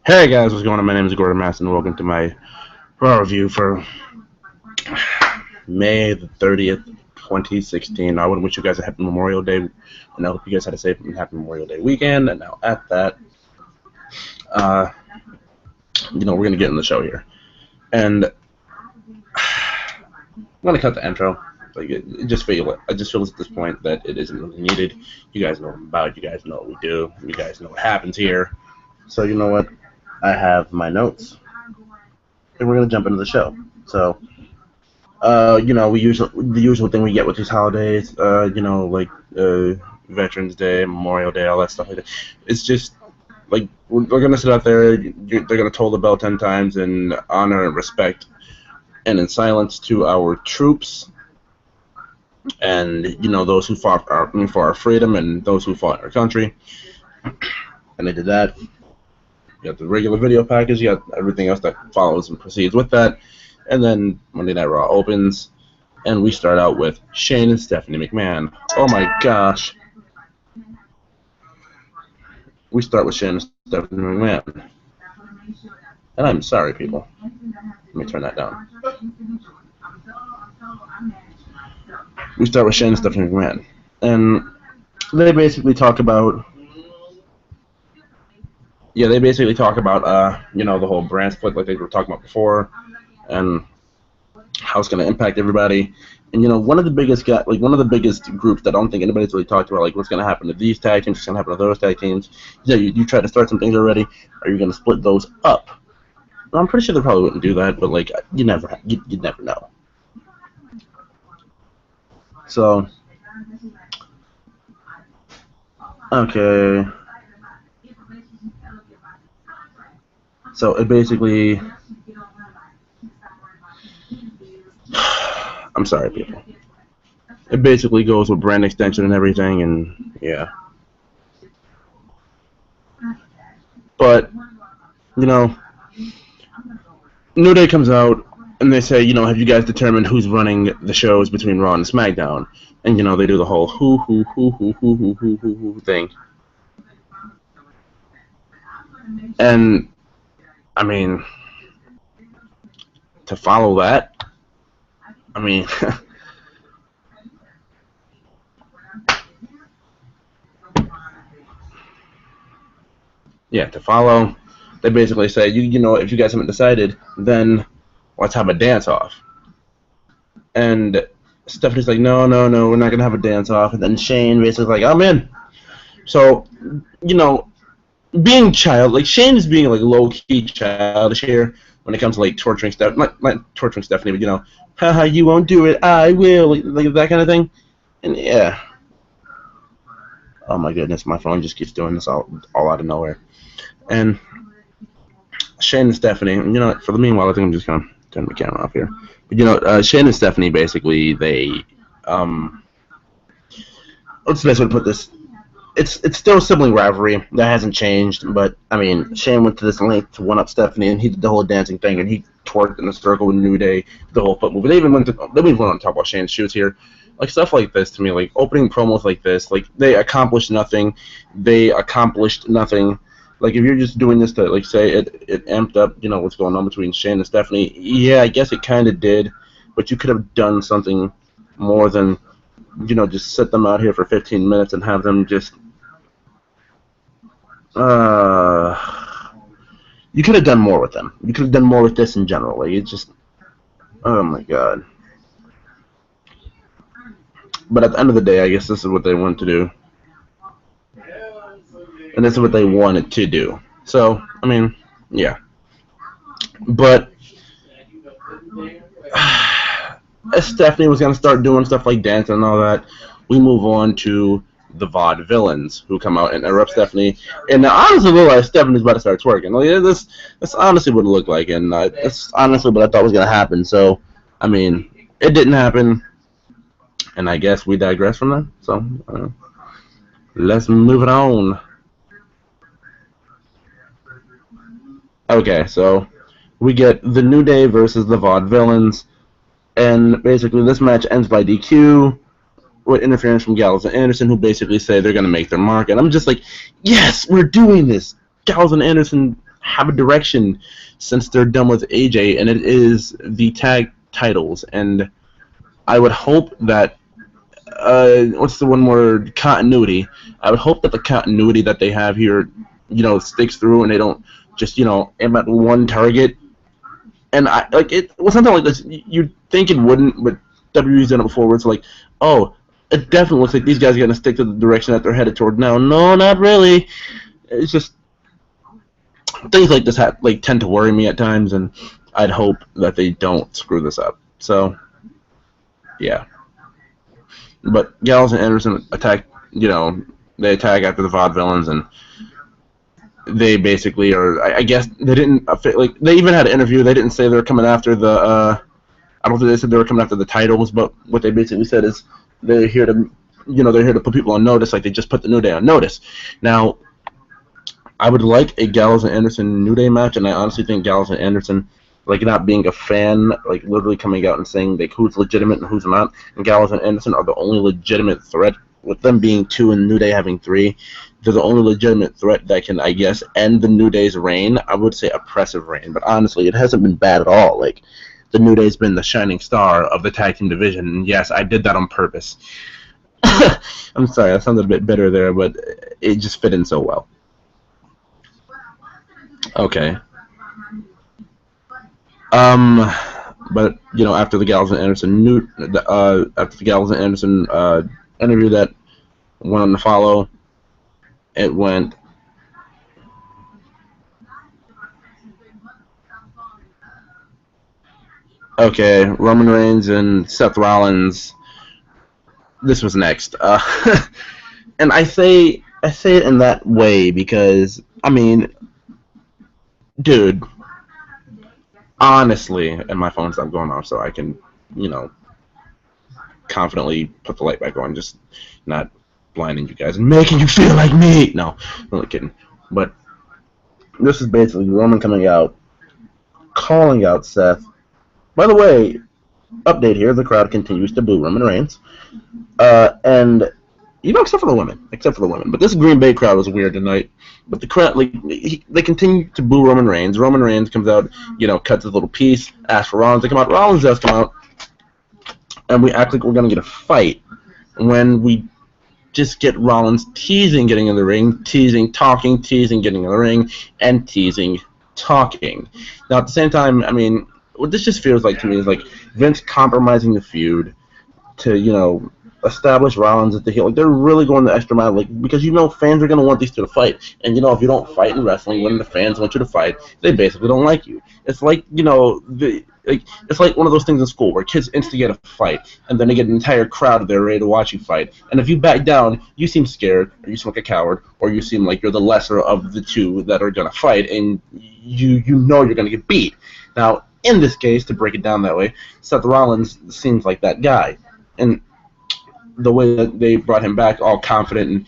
Hey guys, what's going on? My name is Gordon Mass, and welcome to my Raw review for May the 30th, 2016. I want to wish you guys a happy Memorial Day, and I hope you guys had a safe and happy Memorial Day weekend. And now at that, we're going to get in the show here. And I'm going to cut the intro. Like, I just feel at this point that it isn't really needed. You guys know what I'm about. You guys know what we do. You guys know what happens here. So you know what? I have my notes, and we're gonna jump into the show. So, the usual thing we get with these holidays, Veterans Day, Memorial Day, all that stuff like that. It's just like we're gonna sit out there. They're gonna toll the bell 10 times in honor and respect, and in silence to our troops, and those who fought for our freedom and those who fought in our country. And they did that. You got the regular video package, you got everything else that follows and proceeds with that, and then Monday Night Raw opens, and we start out with Shane and Stephanie McMahon. Oh my gosh. We start with Shane and Stephanie McMahon. And I'm sorry, people. Let me turn that down. We start with Shane and Stephanie McMahon. And they basically talk about the whole brand split like they were talking about before, and how it's going to impact everybody. And one of the biggest groups that I don't think anybody's really talked about, like what's going to happen to these tag teams, what's going to happen to those tag teams. Yeah, you try to start some things already. Are you going to split those up? Well, I'm pretty sure they probably wouldn't do that, but like you never know. So, okay. So it basically, I'm sorry, people. It basically goes with brand extension and everything, and yeah. But New Day comes out and they say, have you guys determined who's running the shows between Raw and SmackDown? And they do the whole who thing. And I mean, to follow that, I mean, yeah, to follow, they basically say, if you guys haven't decided, then let's have a dance-off. And Stephanie's like, no, we're not going to have a dance-off. And then Shane basically like, I'm in. So, being Shane is being like low-key childish here when it comes to like torturing Stephanie, not torturing Stephanie, but haha, you won't do it, I will, like that kind of thing. And yeah, oh my goodness, my phone just keeps doing this all out of nowhere. And Shane and Stephanie, for the meanwhile, I think I'm just gonna turn the camera off here. But Shane and Stephanie basically what's the best way to put this? It's still a sibling rivalry. That hasn't changed, but I mean, Shane went to this length to one-up Stephanie, and he did the whole dancing thing, and he twerked in a circle with New Day, the whole foot movie. They even went on to talk about Shane's shoes here, like stuff like this. To me, like opening promos like this, like they accomplished nothing. Like if you're just doing this to like say it amped up, what's going on between Shane and Stephanie. Yeah, I guess it kind of did, but you could have done something more than just sit them out here for 15 minutes and have them just. You could have done more with them. You could have done more with this in general. Like it's just, oh my god. But at the end of the day, I guess this is what they want to do, and this is what they wanted to do. So I mean, yeah. But as Stephanie was gonna start doing stuff like dancing and all that, we move on to the Vaudevillains, who come out and interrupt Stephanie. And I honestly realized Stephanie's about to start twerking. Like, that's honestly what it looked like, and that's honestly what I thought was going to happen. So, I mean, it didn't happen, and I guess we digress from that. So, let's move it on. Okay, so we get the New Day versus the Vaudevillains, And basically, this match ends by DQ with interference from Gallows and Anderson, who basically say they're going to make their mark. And I'm just like, yes, we're doing this. Gallows and Anderson have a direction since they're done with AJ, and it is the tag titles. And I would hope that, what's the one word? Continuity. I would hope that the continuity that they have here, sticks through, and they don't just, aim at one target. And I like it. Well, something like this, you'd think it wouldn't, but WWE's done it before, where it's like, oh, it definitely looks like these guys are going to stick to the direction that they're headed toward now. No, not really. It's just things like this tend to worry me at times, and I'd hope that they don't screw this up. So, yeah. But Gallows and Anderson attack, they attack after the Vaudevillains, and they basically are, I guess, they didn't, they even had an interview. They didn't say they were coming after the, I don't think they said they were coming after the titles, but what they basically said is they're here to, they're here to put people on notice, like they just put the New Day on notice. Now, I would like a Gallows and Anderson New Day match, and I honestly think Gallows and Anderson, not being a fan, literally coming out and saying, who's legitimate and who's not, and Gallows and Anderson are the only legitimate threat, with them being 2 and New Day having 3, they're the only legitimate threat that can, I guess, end the New Day's reign. I would say oppressive reign, but honestly, it hasn't been bad at all. The New Day's been the shining star of the tag team division, and yes, I did that on purpose. I'm sorry, that sounded a bit bitter there, but it just fit in so well. Okay. But after the Gallows and Anderson interview that went on to follow, it went. Okay, Roman Reigns and Seth Rollins. This was next, and I say it in that way because dude, honestly, and my phone stopped going off, so I can, confidently put the light back on, just not blinding you guys and making you feel like me. No, I'm only kidding. But this is basically Roman coming out, calling out Seth. By the way, update here, the crowd continues to boo Roman Reigns. And, except for the women. But this Green Bay crowd was weird tonight. But the crowd, they continue to boo Roman Reigns. Roman Reigns comes out, cuts his little piece, asks for Rollins to come out. Rollins does come out. And we act like we're going to get a fight when we just get Rollins teasing getting in the ring, teasing, talking, teasing getting in the ring, and teasing, talking. Now, at the same time, what this just feels like to me is Vince compromising the feud to, establish Rollins as the heel. They're really going the extra mile, because fans are going to want these two to fight. And, if you don't fight in wrestling when the fans want you to fight, they basically don't like you. It's it's like one of those things in school where kids instigate a fight, and then they get an entire crowd there ready to watch you fight. And if you back down, you seem scared, or you seem like a coward, or you seem like you're the lesser of the two that are going to fight, and you're going to get beat. Now, in this case, to break it down that way, Seth Rollins seems like that guy. And the way that they brought him back all confident, and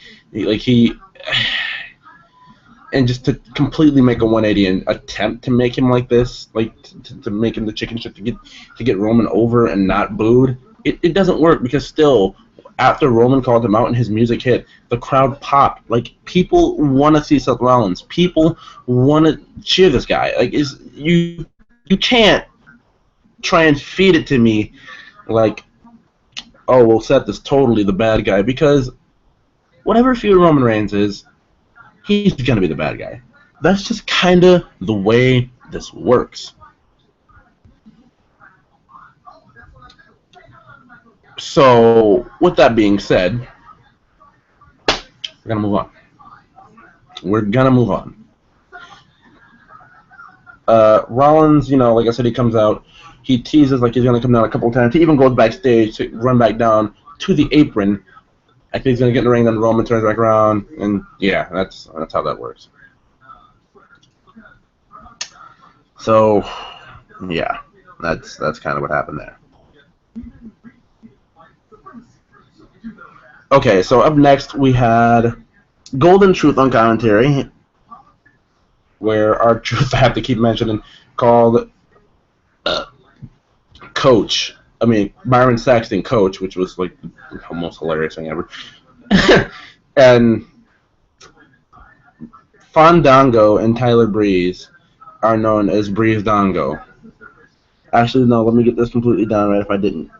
and just to completely make a 180 and attempt to make him like this, to make him the chicken shit, to get Roman over and not booed, it doesn't work, because still, after Roman called him out and his music hit, the crowd popped. People want to see Seth Rollins. People want to cheer this guy. You can't try and feed it to me oh, well, Seth is totally the bad guy, because whatever feud Roman Reigns is, he's going to be the bad guy. That's just kind of the way this works. So, with that being said, we're going to move on. Rollins, like I said, he comes out. He teases like he's going to come down a couple of times. He even goes backstage to run back down to the apron. I think he's going to get in the ring, then Roman turns back around. And, yeah, that's how that works. So, yeah, that's kind of what happened there. Okay, so up next we had Golden Truth on commentary, where our truth I have to keep mentioning, called Coach I mean, Byron Saxton coach, which was like the most hilarious thing ever. And Fandango and Tyler Breeze are known as Breeze Dongo. Actually, no, let me get this completely down right if I didn't,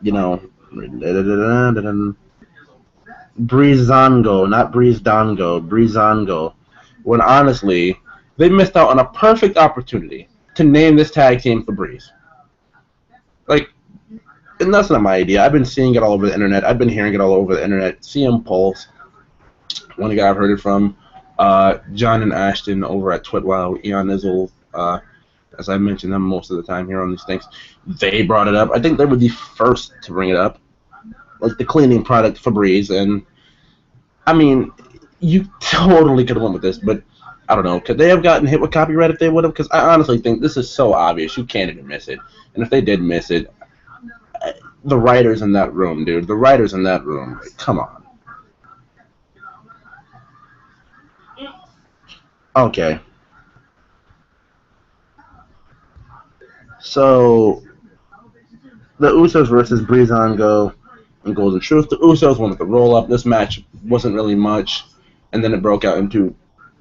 Breezango, not Breeze Dongo, Breezango. When honestly, they missed out on a perfect opportunity to name this tag team for Breeze. Like, and that's not my idea. I've been seeing it all over the internet. I've been hearing it all over the internet. CM Pulse, one guy I've heard it from, John and Ashton over at Twitwell, Eon Nizzle, as I mention them most of the time here on these things. They brought it up. I think they were the first to bring it up, like the cleaning product Febreze. And I mean, you totally could have went with this, but I don't know. Could they have gotten hit with copyright if they would have? Because I honestly think this is so obvious. You can't even miss it. And if they did miss it, the writers in that room, dude. The writers in that room. Like, come on. Okay. So, the Usos versus Breezango and Golden Truth. The Usos won with the roll-up. This match wasn't really much. And then it broke out into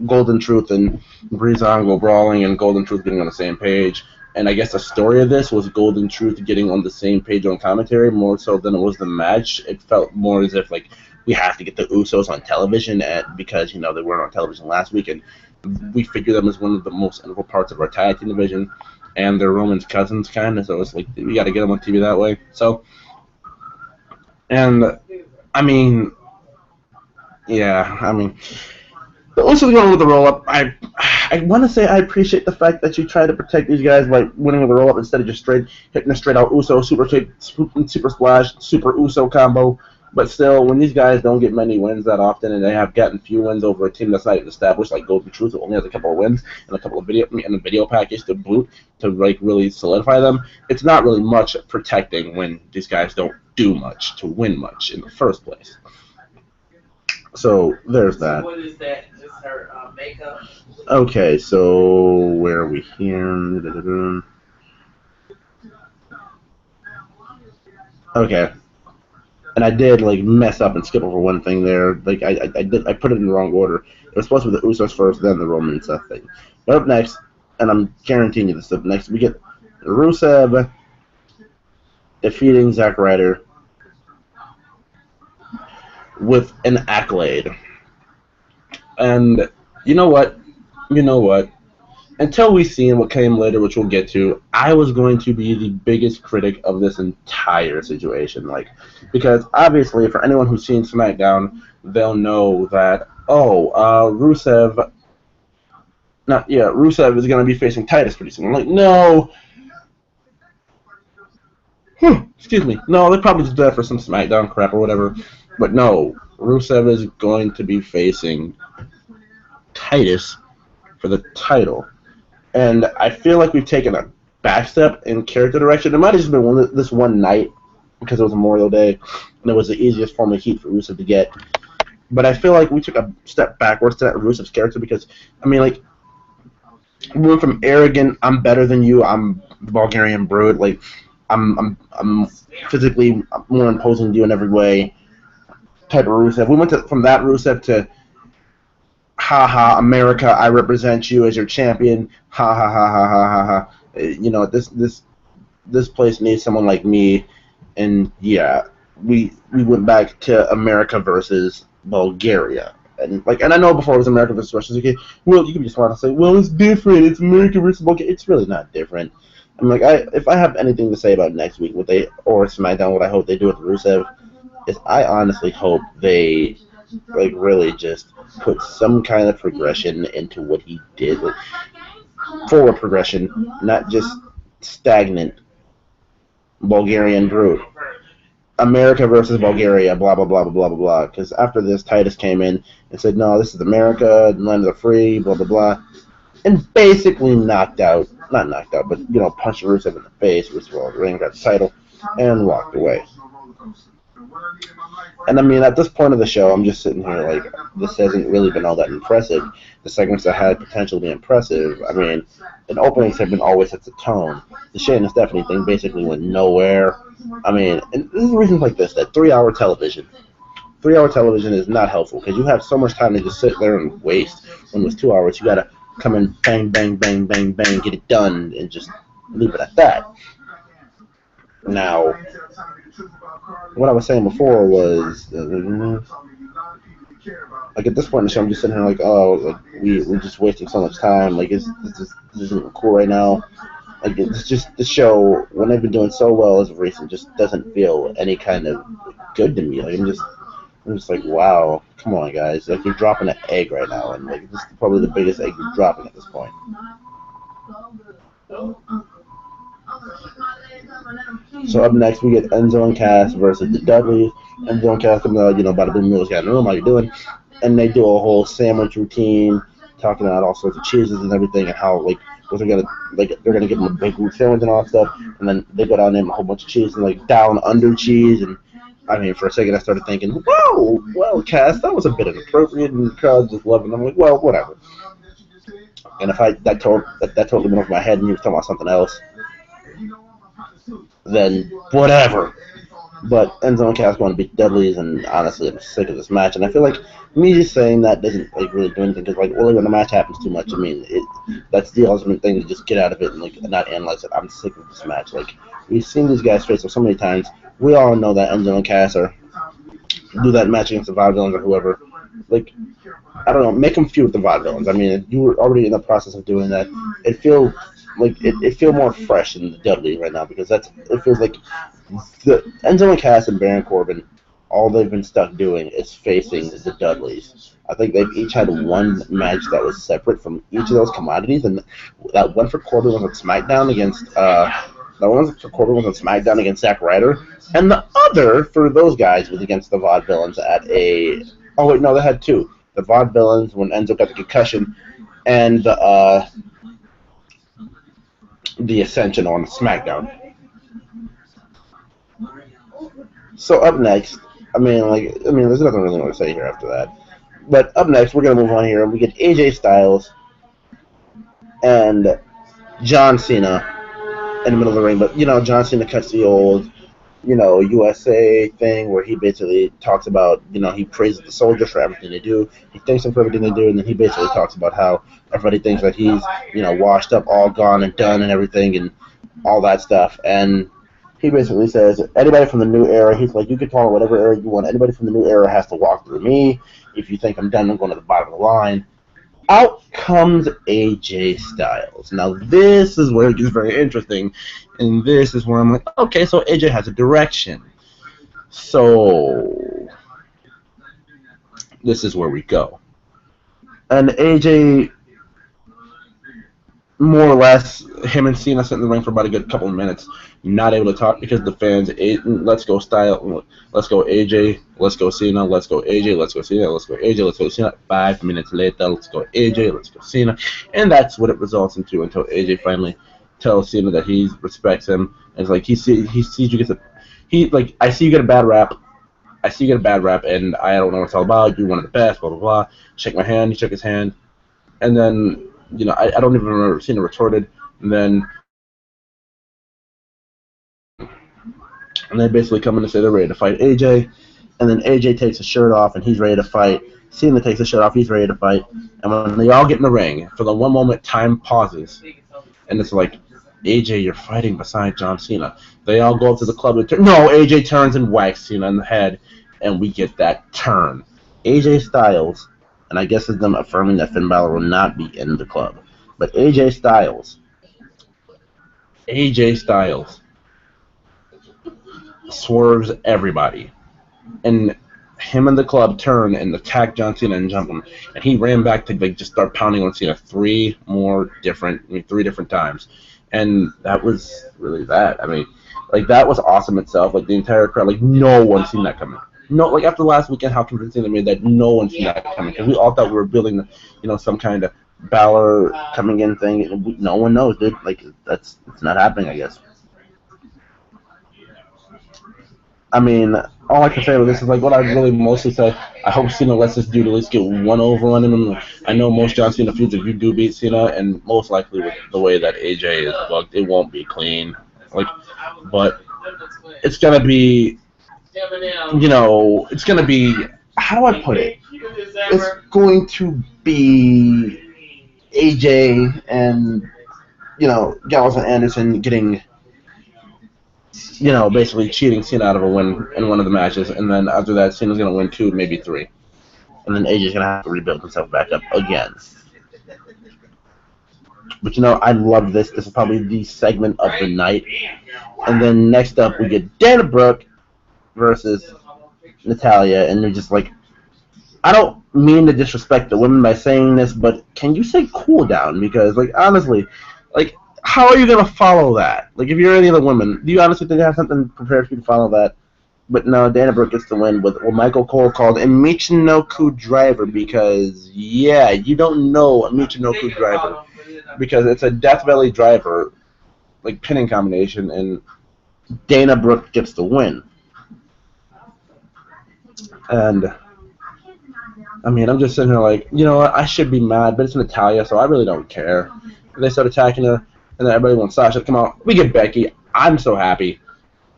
Golden Truth and Breezango brawling and Golden Truth getting on the same page. And I guess the story of this was Golden Truth getting on the same page on commentary more so than it was the match. It felt more as if, like, we have to get the Usos on television because, they weren't on television last week. And we figure them as one of the most integral parts of our tag team division. And they're Roman's cousins, kind of. So it's like, we got to get them on TV that way. So, and, I mean, the Usos going with the roll-up. I want to say I appreciate the fact that you try to protect these guys by winning with a roll-up instead of just hitting a straight-out Uso, super kick, super splash, super Uso combo. But still, when these guys don't get many wins that often, and they have gotten few wins over a team that's not even established, like Golden Truth, who only has a couple of wins and a couple of video package to boot to like really solidify them, it's not really much protecting when these guys don't do much to win much in the first place. So there's that. What is that? Just her makeup? Okay, so where are we here? Okay. And I did like mess up and skip over one thing there. Like I put it in the wrong order. It was supposed to be the Usos first, then the Roman and Seth thing. But up next, and I'm guaranteeing you this, up next we get Rusev defeating Zack Ryder with an accolade. And you know what? Until we see what came later, which we'll get to, I was going to be the biggest critic of this entire situation. Because obviously, for anyone who's seen SmackDown, they'll know that Rusev is going to be facing Titus pretty soon. I'm like, no. Excuse me. No, they probably just did that for some SmackDown crap or whatever. But no, Rusev is going to be facing Titus for the title. And I feel like we've taken a backstep in character direction. It might have just been this one night because it was Memorial Day, and it was the easiest form of heat for Rusev to get. But I feel like we took a step backwards to that Rusev's character because, we went from arrogant, I'm better than you, I'm the Bulgarian brute, I'm physically more imposing than you in every way type of Rusev. We went from that Rusev to ha, America, I represent you as your champion. Ha, ha, ha, ha, ha, ha, ha. This place needs someone like me. And, yeah, we went back to America versus Bulgaria. And I know before it was America versus Russia. Okay, well, you can be smart and say, well, it's different. It's America versus Bulgaria. It's really not different. If I have anything to say about next week, or SmackDown, what I hope they do with Rusev, is I honestly hope they really just put some kind of progression into what he did. Forward progression, not just stagnant Bulgarian brute. America versus Bulgaria, blah, blah, blah, blah, blah, blah, blah. Because after this, Titus came in and said, no, this is America, land of the free, blah, blah, blah. And basically not knocked out, but, punched Rusev in the face. Rusev rolled the ring, got the title, and walked away. And I mean, at this point of the show, I'm just sitting here like, this hasn't really been all that impressive. The segments that had potential to be impressive, I mean, an opening segment always sets a tone. The Shane and Stephanie thing basically went nowhere. I mean, and this is reasons like this that 3 hour television. 3 hour television is not helpful because you have so much time to just sit there and waste. When it was 2 hours, you gotta come in, bang, bang, bang, bang, bang, get it done, and just leave it at that. Now, what I was saying before was, like at this point in the show, I'm just sitting here like, oh, like we're just wasting so much time. Like, this isn't cool right now. Like, it's just the show when they've been doing so well as of recent just doesn't feel any kind of good to me. Like, I'm just like, wow, come on, guys. Like, you're dropping an egg right now, and like this is probably the biggest egg you're dropping at this point. So up next, we get Enzo and Cass versus the Dudleys. Enzo and Cass come out, bada boom, Mills got in the room, how you doing? And they do a whole sandwich routine, talking about all sorts of cheeses and everything, and how what they're gonna give them a big root sandwich and all that stuff. And then they go down and name a whole bunch of cheese and like down under cheese. And I mean, for a second, I started thinking, whoa, well, Cass, that was a bit inappropriate, and the crowd just loving. I'm like, well, whatever. And if that totally went over my head, and you was talking about something else, then whatever. But Enzo and Cass going to beat Dudley's, and honestly, I'm sick of this match. And I feel like me just saying that doesn't like really do anything because like really when the match happens too much, I mean, that's the ultimate thing to just get out of it and like not analyze it. I'm sick of this match. Like we've seen these guys face up so many times. We all know that Enzo and Cass are do that match against the Vaudevillains or whoever. Like I don't know, make them feud with the Vaudevillains. I mean, you were already in the process of doing that. It feels like it feel more fresh in the Dudley right now because it feels like the Enzo and Cass and Baron Corbin, all they've been stuck doing is facing the Dudleys. I think they've each had one match that was separate from each of those commodities, and that one for Corbin was on SmackDown against that one for Corbin was on SmackDown against Zack Ryder, and the other for those guys was against the Vaudevillains at a. Oh wait, no, they had two. The Vaudevillains when Enzo got the concussion, and the Ascension on SmackDown. So up next, there's nothing really more to say here after that. But up next, we're gonna move on here. We get AJ Styles and John Cena in the middle of the ring. But John Cena cuts the old, USA thing where he basically talks about, he praises the soldiers for everything they do. He thanks them for everything they do, and then he basically talks about how everybody thinks that he's, washed up, all gone and done and everything and all that stuff. And he basically says anybody from the new era, he's like, you can call it whatever era you want. Anybody from the new era has to walk through me. If you think I'm done, I'm going to the bottom of the line. Out comes AJ Styles. Now this is where it gets very interesting, and this is where I'm like, okay, so AJ has a direction. So this is where we go. And AJ, more or less, him and Cena sit in the ring for about a good couple of minutes, not able to talk because the fans, let's go Style, let's go AJ, let's go Cena, let's go AJ, let's go Cena, let's go AJ, let's go Cena. 5 minutes later, let's go AJ, let's go Cena, and that's what it results into until AJ finally tells Cena that he respects him, and it's like he sees you get I see you get a bad rap. I see you get a bad rap, and I don't know what it's all about. You're one of the best, blah blah blah. Shake my hand. He shook his hand, and then I don't even remember seeing it retorted. And they basically come in and say they're ready to fight AJ. And then AJ takes his shirt off and he's ready to fight. Cena takes his shirt off, he's ready to fight. And when they all get in the ring, for the one moment, time pauses. And it's like, AJ, you're fighting beside John Cena. They all go up to the club and turn. No, AJ turns and whacks Cena in the head. And we get that turn. AJ Styles, and I guess it's them affirming that Finn Balor will not be in the club. But AJ Styles swerves everybody. And him and the club turn and attack John Cena and jump him. And he ran back to just start pounding on Cena three different times. And that was really that. I mean, that was awesome itself. Like the entire crowd, no one seen that coming. No, after last weekend, how convincing they made that no one seen that coming because we all thought we were building, some kind of Balor coming in thing. No one knows, dude. It's not happening, I guess. I mean, all I can say with this is like what I really mostly say. I hope Cena lets this dude at least get one over on him. I know most John Cena feuds, if you do beat Cena, and most likely with the way that AJ is booked, it won't be clean. Like, but it's gonna be, it's gonna be. How do I put it? It's going to be AJ and Gallows and Anderson getting basically cheating Cena out of a win in one of the matches, and then after that, Cena's gonna win two, maybe three, and then AJ's gonna have to rebuild himself back up again. But I love this. This is probably the segment of the night. And then next up, we get Dana Brooke versus Natalia, and they're just like, I don't mean to disrespect the women by saying this, but can you say cool down? Because, like, honestly, like, how are you going to follow that? Like, if you're any of the women, do you honestly think you have something prepared for you to follow that? But no, Dana Brooke gets the win with what Michael Cole called a Michinoku driver because, yeah, you don't know a Michinoku driver because it's a Death Valley driver, like, pinning combination, and Dana Brooke gets the win. And I mean, I'm just sitting here like, you know what, I should be mad, but it's Natalia, so I really don't care. And they start attacking her, and then everybody wants Sasha to come out. We get Becky. I'm so happy.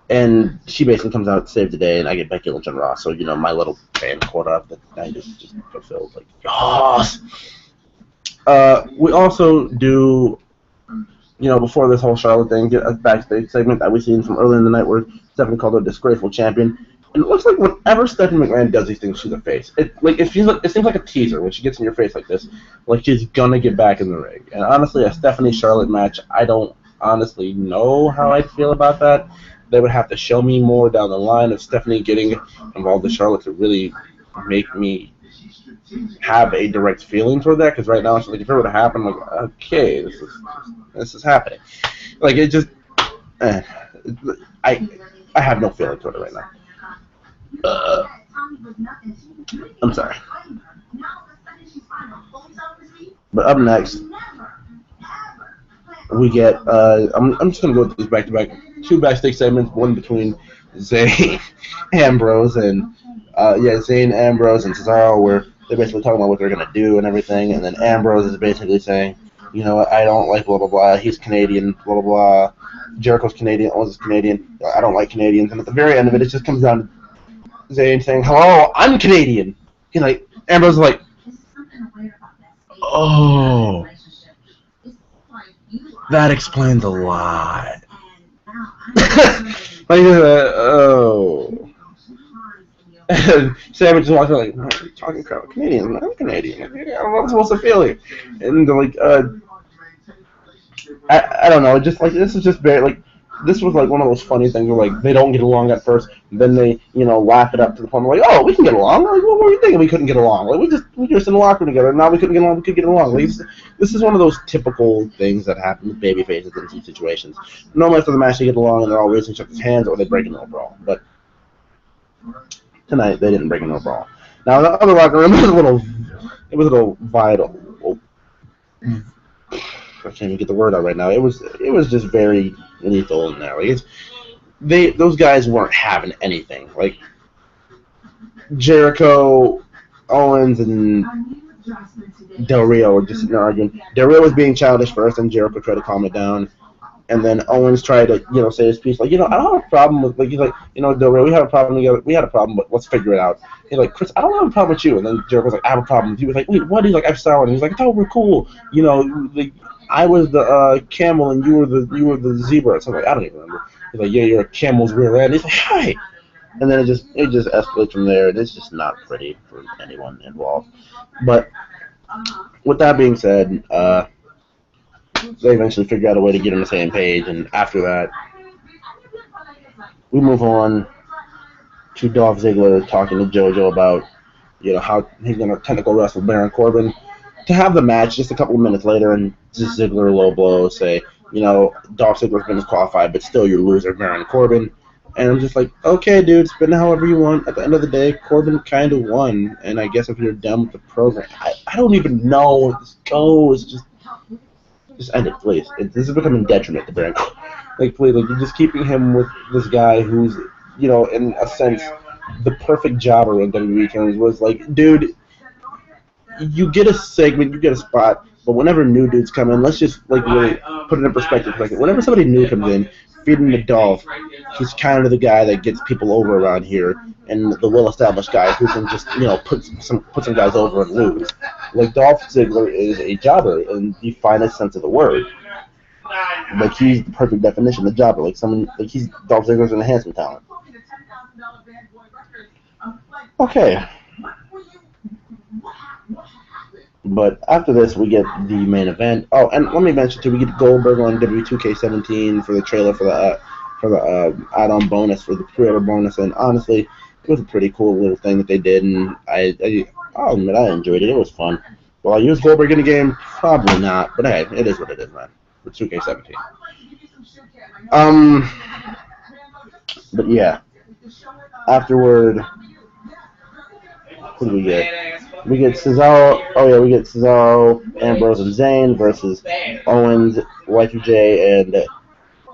And she basically comes out to save the day, and I get Becky Lynch and Raw. So, my little fan caught up that night is just fulfilled. Like, yes! We also do, before this whole Charlotte thing, get a backstage segment that we seen from earlier in the night where Stephanie called her a disgraceful champion. And it looks like whenever Stephanie McMahon does these things, she's a face. It seems like a teaser when she gets in your face like this, like she's gonna get back in the ring. And honestly, a Stephanie Charlotte match, I don't honestly know how I'd feel about that. They would have to show me more down the line of Stephanie getting involved with Charlotte to really make me have a direct feeling toward that. Because right now, it's like if it were to happen, like okay, this is happening. Like it just, I have no feeling toward it right now. I'm sorry. But up next, we get, I'm just going to go with these back-to-back, two backstage segments, one between Zayn Ambrose and, Zayn Ambrose and Cesaro, where they're basically talking about what they're going to do and everything, and then Ambrose is basically saying, I don't like blah, blah, blah, he's Canadian, blah, blah, blah, Jericho's Canadian, Owens is Canadian, I don't like Canadians, and at the very end of it, it just comes down to Zayn saying, hello, I'm Canadian. Ambrose is like, oh, that explains a lot. Oh. And Sam just walks like, what are you talking about? Canadian? I'm Canadian. I don't know what I'm supposed to feel here. And they're like, I don't know. Just like this is just very like. This was like one of those funny things where like they don't get along at first, then they laugh it up to the point where like, oh, we can get along. Like, what were you thinking? We couldn't get along. Like we just in the locker room together. And now we couldn't get along. We could get along. Like, this is one of those typical things that happen with baby faces in these situations. Normally after the match they get along and they're all raising each other's hands or they break into a brawl. But tonight they didn't break into a brawl. Now in the other locker room it was a little vital. I can't even get the word out right now. It was just very lethal in there. Like those guys weren't having anything. Like Jericho, Owens, and Del Rio were just arguing. Del Rio was being childish first, and Jericho tried to calm it down. And then Owens tried to, say his piece. Like, I don't have a problem with, like, he's like, Del Rio, we had a problem together. We had a problem, but let's figure it out. He's like, Chris, I don't have a problem with you. And then Jericho's like, I have a problem with you. He was like, wait, what? He's like, I'm sorry. And he's like, I thought we're cool. Like, I was the camel and you were the zebra. So I'm like, I don't even remember. He's like, yeah, you're a camel's rear end. He's like, hi. And then it just escalates from there. It's just not pretty for anyone involved. But with that being said, they eventually figure out a way to get on the same page, and after that, we move on to Dolph Ziggler talking to JoJo about, how he's going to technical wrestle Baron Corbin to have the match just a couple of minutes later, and just Ziggler low blow say, Dolph Ziggler's been disqualified, but still your loser, Baron Corbin. And I'm just like, okay, dude, spin it however you want. At the end of the day, Corbin kind of won, and I guess if you're done with the program, I don't even know where this goes. Just end it, please. This is becoming detriment to Baron Corbin. Like, please, like, you're just keeping him with this guy who's, in a sense, the perfect jobber in WWE terms. Was like, dude, you get a segment, you get a spot, but whenever new dudes come in, let's just like really put it in perspective. Like whenever somebody new comes in, feeding the Dolph, he's kind of the guy that gets people over around here, and the well-established guy who can just put some guys over and lose. Like Dolph Ziggler is a jobber in the finest sense of the word. Like he's the perfect definition of jobber. Like someone like he's Dolph Ziggler's an enhancement talent. Okay, but after this, we get the main event. Oh, and let me mention too, we get Goldberg on W2K17 for the trailer for the add-on bonus for the creator bonus, and honestly, it was a pretty cool little thing that they did, and I'll admit I enjoyed it. It was fun. Will I use Goldberg in the game? Probably not, but hey, it is what it is, man. For 2K17. But yeah. Afterward, who do we get? We get Cesaro. Oh yeah, we get Cesaro, Ambrose, and Zayn versus Owens, Y2J, and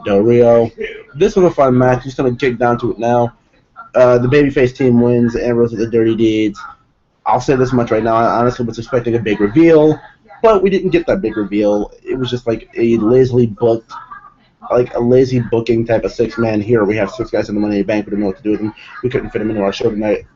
Del Rio. This was a fun match. Just gonna kick down to it now. The babyface team wins. Ambrose with the dirty deeds. I'll say this much right now. I honestly was expecting a big reveal, but we didn't get that big reveal. It was just like a lazily booked, like a lazy booking type of six-man here. We have six guys in the Money in the Bank. We didn't know what to do with them. We couldn't fit them into our show tonight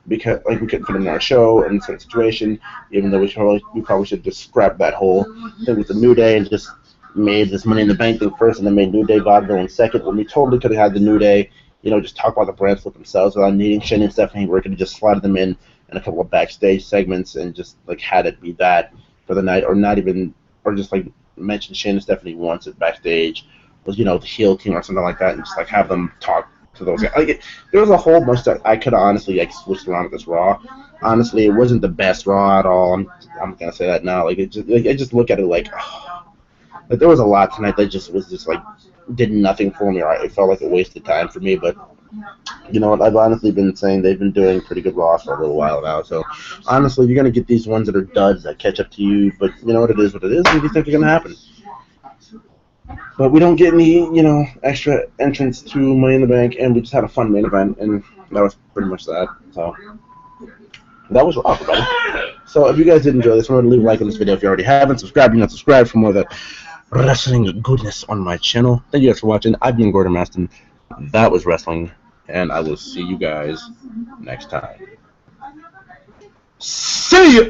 because we couldn't fit them in our show in a certain situation. Even though we probably should just scrap that whole thing with the New Day and just made this Money in the Bank thing first and then made New Day vaudeville in second. When we totally could have had the New Day, just talk about the brand split themselves without needing Shane and Stephanie. We could have just slotted them in a couple of backstage segments and just like had it be that for the night, or not even, or just like mention Shane and Stephanie once at backstage, was the heel team or something like that, and just like have them talk to those guys. Like there was a whole bunch that I could have honestly like switched around with this Raw. Honestly, it wasn't the best Raw at all. I'm gonna say that now. Like I just look at it like there was a lot tonight that just was just like did nothing for me, or it felt like a wasted time for me. But you know what? I've honestly been saying they've been doing pretty good Raw for a little while now. So honestly, you're gonna get these ones that are duds that catch up to you. But you know what? It is what it is, and these things are gonna happen. But we don't get any, extra entrance to Money in the Bank, and we just had a fun main event, and that was pretty much that. So that was Raw, everybody. So if you guys did enjoy this, remember to leave a like on this video if you already haven't. Subscribe, do not subscribe for more of the wrestling goodness on my channel. Thank you guys for watching. I've been Gordon Maston. That was wrestling, and I will see you guys next time. See ya!